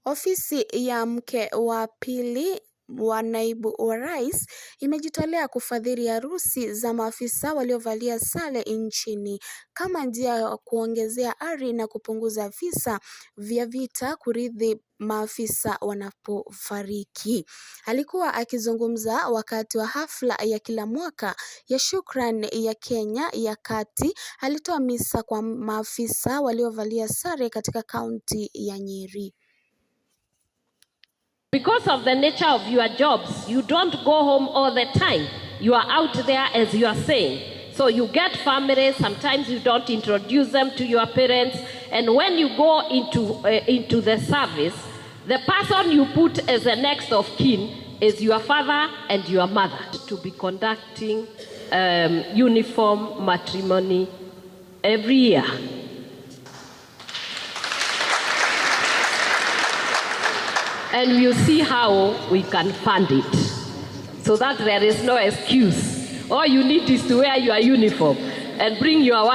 Ofisi ya mke wa pili wa naibu wa rais imejitolea kufadhili harusi za maafisa waliovalia sare nchini kama njia ya kuongezea ari na kupunguza visa vya vita kurithi maafisa wanapofariki. Alikuwa akizungumza wakati wa hafla ya kila mwaka ya shukrani ya Kenya ya Kati. Alitoa misa kwa maafisa waliovalia sare katika kaunti ya Nyeri. Because of the nature of your jobs, you don't go home all the time. You are out there, as you are saying. So you get families, sometimes you don't introduce them to your parents. And when you go into the service, the person you put as the next of kin is your father and your mother. To be conducting uniform matrimony every year. And we'll see how we can fund it so that there is no excuse. All you need is to wear your uniform and bring your wife.